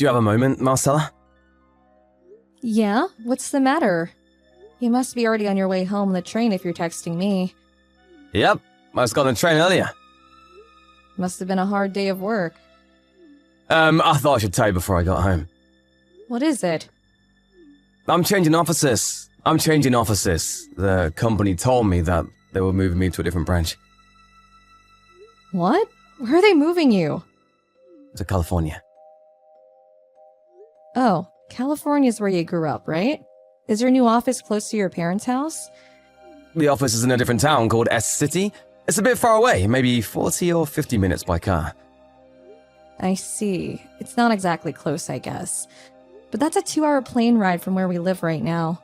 Do you have a moment, Marcella? Yeah? What's the matter? You must be already on your way home on the train if you're texting me. Yep, I just got on the train earlier. Must have been a hard day of work. I thought I should tell you before I got home. What is it? I'm changing offices. The company told me that they were moving me to a different branch. What? Where are they moving you? To California. Oh, California's where you grew up, right? Is your new office close to your parents' house? The office is in a different town called S-City. It's a bit far away, maybe 40 or 50 minutes by car. I see. It's not exactly close, I guess. But that's a 2-hour plane ride from where we live right now.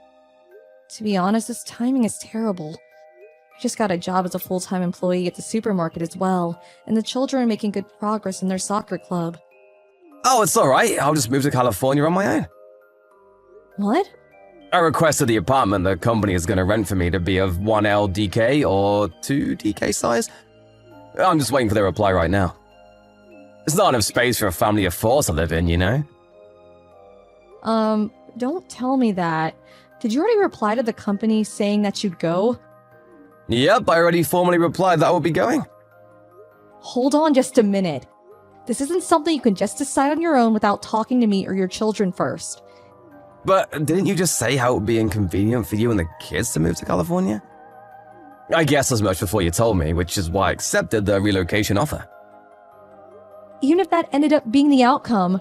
To be honest, this timing is terrible. I just got a job as a full-time employee at the supermarket as well, and the children are making good progress in their soccer club. Oh, it's alright. I'll just move to California on my own. What? I requested the apartment the company is going to rent for me to be of 1L DK or 2 DK size. I'm just waiting for their reply right now. There's not enough space for a family of 4 to live in, you know? Don't tell me that. Did you already reply to the company saying that you'd go? Yep, I already formally replied that I will be going. Hold on just a minute. This isn't something you can just decide on your own without talking to me or your children first. But didn't you just say how it would be inconvenient for you and the kids to move to California? I guessed as much before you told me, which is why I accepted the relocation offer. Even if that ended up being the outcome,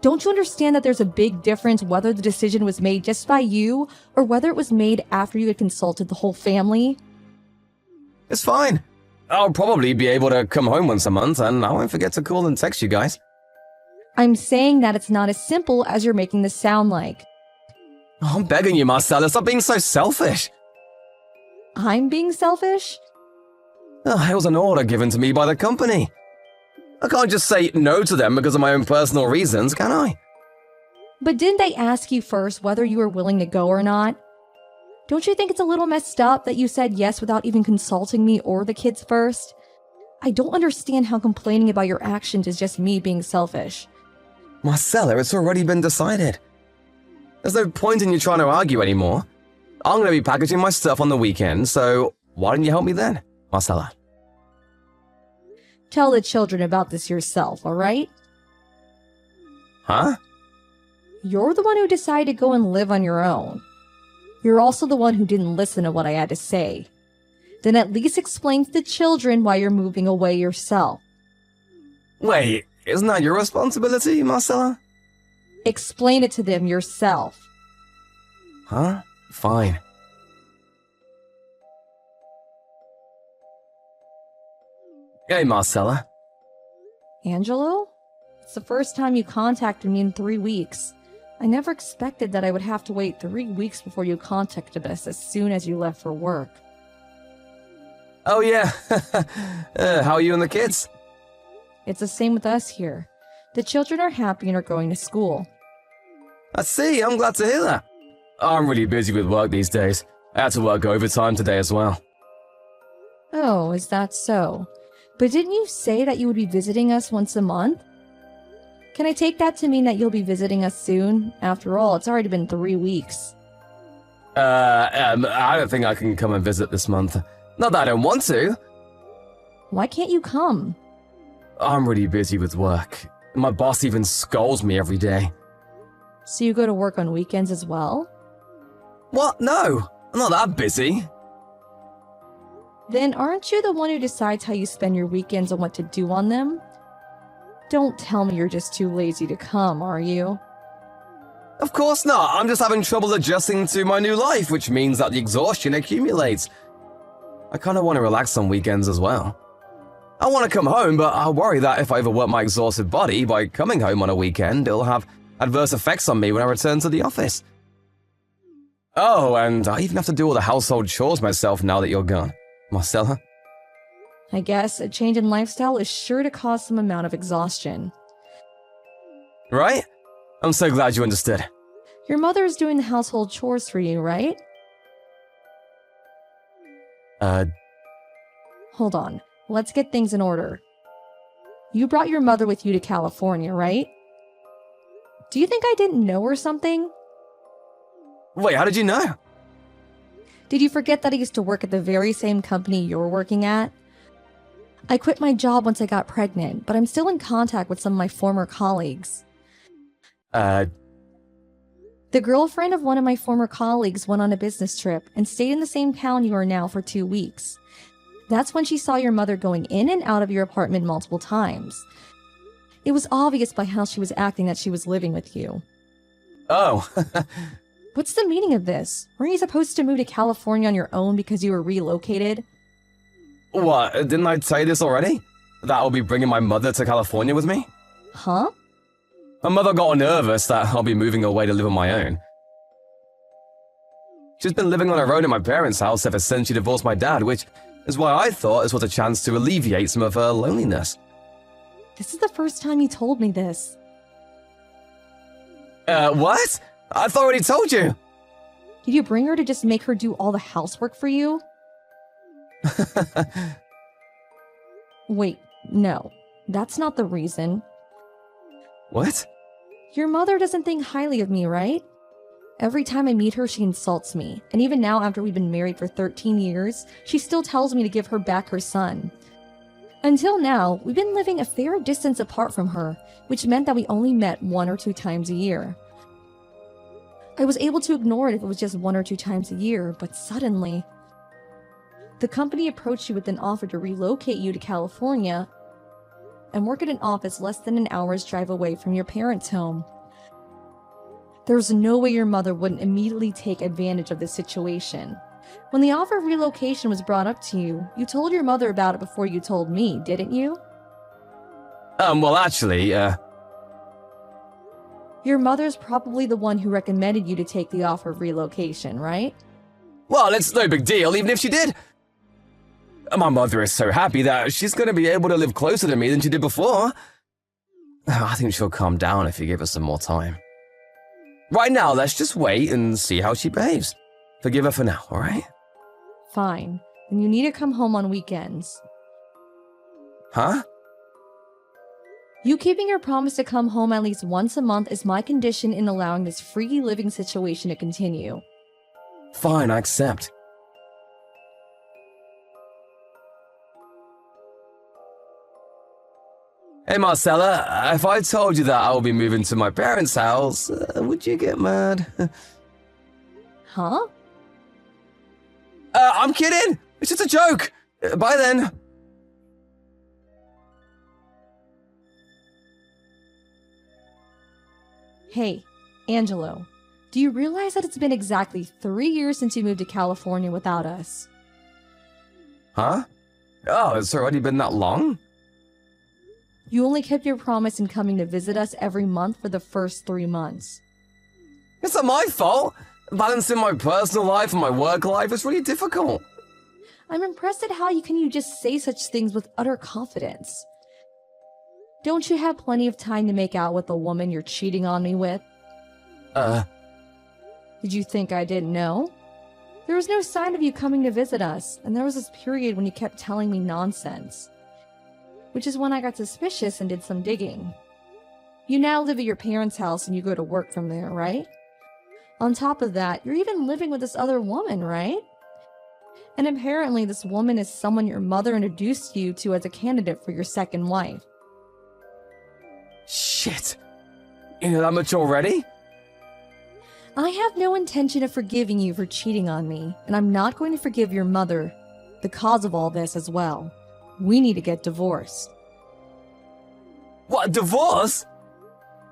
don't you understand that there's a big difference whether the decision was made just by you or whether it was made after you had consulted the whole family? It's fine. I'll probably be able to come home once a month, and I won't forget to call and text you guys. I'm saying that it's not as simple as you're making this sound like. I'm begging you, Marcella, stop being so selfish. I'm being selfish? It was an order given to me by the company. I can't just say no to them because of my own personal reasons, can I? But didn't they ask you first whether you were willing to go or not? Don't you think it's a little messed up that you said yes without even consulting me or the kids first? I don't understand how complaining about your actions is just me being selfish. Marcella, it's already been decided. There's no point in you trying to argue anymore. I'm going to be packaging my stuff on the weekend, so why didn't you help me then, Marcella? Tell the children about this yourself, alright? Huh? You're the one who decided to go and live on your own. You're also the one who didn't listen to what I had to say. Then at least explain to the children why you're moving away yourself. Wait, isn't that your responsibility, Marcella? Explain it to them yourself. Huh? Fine. Hey, Marcella. Angelo? It's the first time you contacted me in 3 weeks. I never expected that I would have to wait 3 weeks before you contacted us as soon as you left for work. Oh, yeah. How are you and the kids? It's the same with us here. The children are happy and are going to school. I see, I'm glad to hear that. I'm really busy with work these days. I had to work overtime today as well. Oh, is that so? But didn't you say that you would be visiting us once a month? Can I take that to mean that you'll be visiting us soon? After all, it's already been 3 weeks. I don't think I can come and visit this month. Not that I don't want to. Why can't you come? I'm really busy with work. My boss even scolds me every day. So you go to work on weekends as well? What? No, I'm not that busy. Then aren't you the one who decides how you spend your weekends and what to do on them? Don't tell me you're just too lazy to come, are you? Of course not. I'm just having trouble adjusting to my new life, which means that the exhaustion accumulates. I kind of want to relax on weekends as well. I want to come home, but I worry that if I overwork my exhausted body by coming home on a weekend, it'll have adverse effects on me when I return to the office. Oh, and I even have to do all the household chores myself now that you're gone. Marcella? I guess a change in lifestyle is sure to cause some amount of exhaustion. Right? I'm so glad you understood. Your mother is doing the household chores for you, right? Hold on. Let's get things in order. You brought your mother with you to California, right? Do you think I didn't know or something? Wait, how did you know? Did you forget that I used to work at the very same company you're working at? I quit my job once I got pregnant, but I'm still in contact with some of my former colleagues. The girlfriend of one of my former colleagues went on a business trip and stayed in the same town you are now for 2 weeks. That's when she saw your mother going in and out of your apartment multiple times. It was obvious by how she was acting that she was living with you. Oh. What's the meaning of this? Weren't you supposed to move to California on your own because you were relocated? What, didn't I tell you this already? That I'll be bringing my mother to California with me? Huh? My mother got nervous that I'll be moving away to live on my own. She's been living on her own in my parents' house ever since she divorced my dad, which is why I thought this was a chance to alleviate some of her loneliness. This is the first time you told me this. What? I've already told you. Did you bring her to just make her do all the housework for you? Wait, no. That's not the reason. What? Your mother doesn't think highly of me, right? Every time I meet her, she insults me. And even now, after we've been married for 13 years, she still tells me to give her back her son. Until now, we've been living a fair distance apart from her, which meant that we only met 1 or 2 times a year. I was able to ignore it if it was just 1 or 2 times a year, but suddenly, the company approached you with an offer to relocate you to California and work at an office less than an hour's drive away from your parents' home. There's no way your mother wouldn't immediately take advantage of this situation. When the offer of relocation was brought up to you, you told your mother about it before you told me, didn't you? Well, actually, Your mother's probably the one who recommended you to take the offer of relocation, right? Well, it's no big deal, even if she did. My mother is so happy that she's going to be able to live closer to me than she did before. I think she'll calm down if you give her some more time. Right now, let's just wait and see how she behaves. Forgive her for now, alright? Fine. Then you need to come home on weekends. Huh? You keeping your promise to come home at least once a month is my condition in allowing this free living situation to continue. Fine, I accept. Hey Marcella, if I told you that I will be moving to my parents' house, would you get mad? Huh? I'm kidding! It's just a joke! Bye then! Hey, Angelo, do you realize that it's been exactly 3 years since you moved to California without us? Huh? Oh, it's already been that long? You only kept your promise in coming to visit us every month for the first 3 months. It's not my fault! Balancing my personal life and my work life is really difficult. I'm impressed at how you just say such things with utter confidence. Don't you have plenty of time to make out with the woman you're cheating on me with? Did you think I didn't know? There was no sign of you coming to visit us, and there was this period when you kept telling me nonsense. Which is when I got suspicious and did some digging. You now live at your parents' house and you go to work from there, right? On top of that, you're even living with this other woman, right? And apparently this woman is someone your mother introduced you to as a candidate for your second wife. Shit. You know that much already? I have no intention of forgiving you for cheating on me, and I'm not going to forgive your mother, the cause of all this as well. We need to get divorced. What, divorce?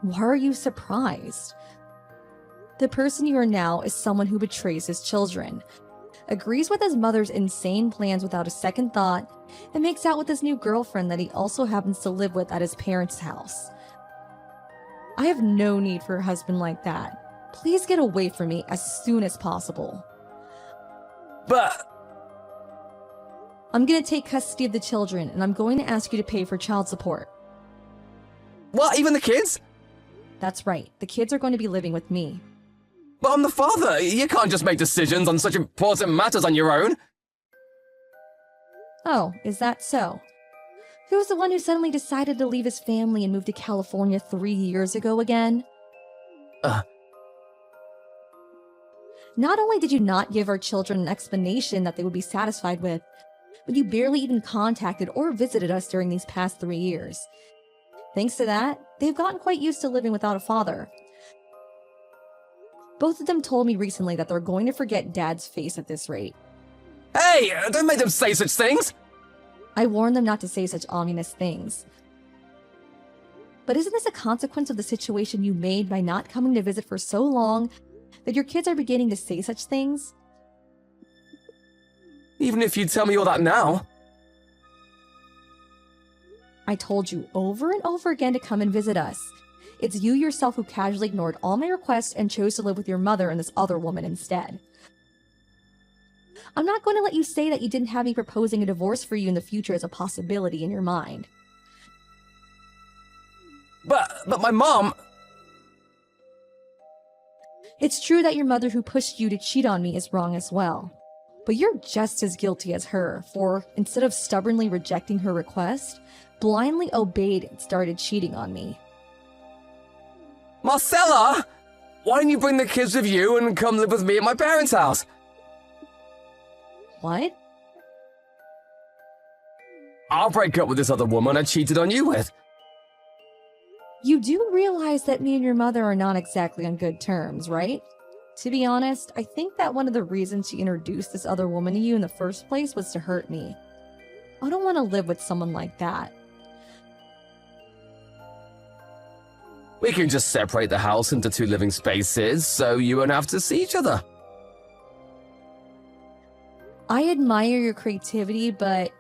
Why are you surprised? The person you are now is someone who betrays his children, agrees with his mother's insane plans without a second thought, and makes out with his new girlfriend that he also happens to live with at his parents' house. I have no need for a husband like that. Please get away from me as soon as possible. But... I'm gonna take custody of the children, and I'm going to ask you to pay for child support. What, even the kids? That's right, the kids are going to be living with me. But I'm the father. You can't just make decisions on such important matters on your own. Oh, is that so? Who was the one who suddenly decided to leave his family and move to California 3 years ago again? Not only did you not give our children an explanation that they would be satisfied with, but you barely even contacted or visited us during these past 3 years. Thanks to that, they've gotten quite used to living without a father. Both of them told me recently that they're going to forget Dad's face at this rate. Hey, don't make them say such things! I warned them not to say such ominous things. But isn't this a consequence of the situation you made by not coming to visit for so long that your kids are beginning to say such things? Even if you tell me all that now. I told you over and over again to come and visit us. It's you yourself who casually ignored all my requests and chose to live with your mother and this other woman instead. I'm not going to let you say that you didn't have me proposing a divorce for you in the future as a possibility in your mind. But my mom... It's true that your mother who pushed you to cheat on me is wrong as well. But you're just as guilty as her, for instead of stubbornly rejecting her request, blindly obeyed and started cheating on me. Marcella! Why don't you bring the kids with you and come live with me at my parents' house? What? I'll break up with this other woman I cheated on you with. You do realize that me and your mother are not exactly on good terms, right? To be honest, I think that one of the reasons she introduced this other woman to you in the first place was to hurt me. I don't want to live with someone like that. We can just separate the house into 2 living spaces so you won't have to see each other. I admire your creativity, but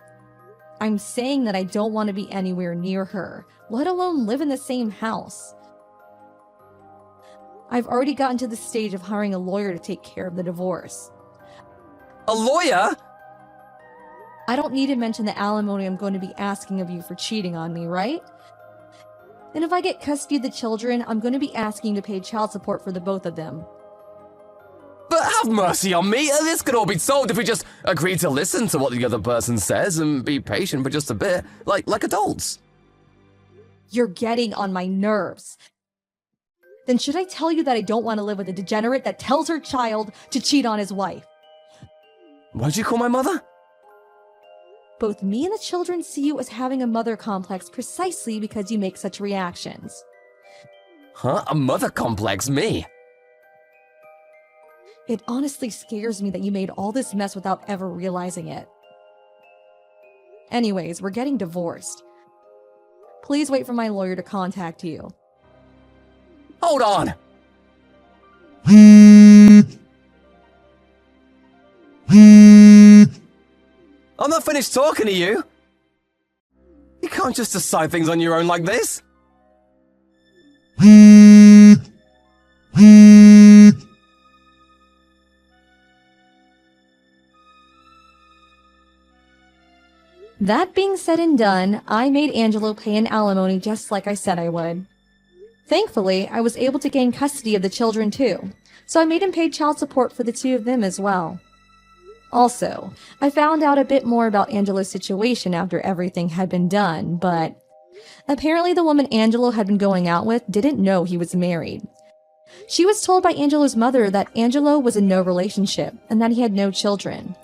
I'm saying that I don't want to be anywhere near her, let alone live in the same house. I've already gotten to the stage of hiring a lawyer to take care of the divorce. A lawyer? I don't need to mention the alimony I'm going to be asking of you for cheating on me, right? And if I get custody of the children, I'm going to be asking to pay child support for the both of them. But have mercy on me, this could all be solved if we just agree to listen to what the other person says and be patient for just a bit, like adults. You're getting on my nerves. Then should I tell you that I don't want to live with a degenerate that tells her child to cheat on his wife? What'd you call my mother? Both me and the children see you as having a mother complex precisely because you make such reactions. Huh? A mother complex? Me? It honestly scares me that you made all this mess without ever realizing it. Anyways, we're getting divorced. Please wait for my lawyer to contact you. Hold on! I'm not finished talking to you! You can't just decide things on your own like this! That being said and done, I made Angelo pay an alimony just like I said I would. Thankfully, I was able to gain custody of the children too, so I made him pay child support for the 2 of them as well. Also, I found out a bit more about Angelo's situation after everything had been done, but apparently the woman Angelo had been going out with didn't know he was married. She was told by Angelo's mother that Angelo was in no relationship and that he had no children.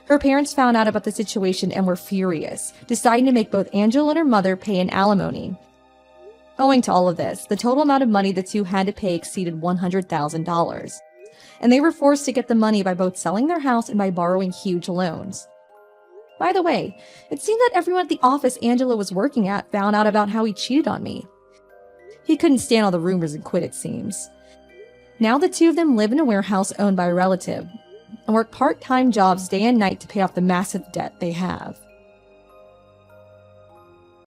Her parents found out about the situation and were furious, deciding to make both Angelo and her mother pay an alimony. Owing to all of this, the total amount of money the 2 had to pay exceeded $100,000, and they were forced to get the money by both selling their house and by borrowing huge loans. By the way, it seemed that everyone at the office Angelo was working at found out about how he cheated on me. He couldn't stand all the rumors and quit, it seems. Now the 2 of them live in a warehouse owned by a relative, and work part-time jobs day and night to pay off the massive debt they have.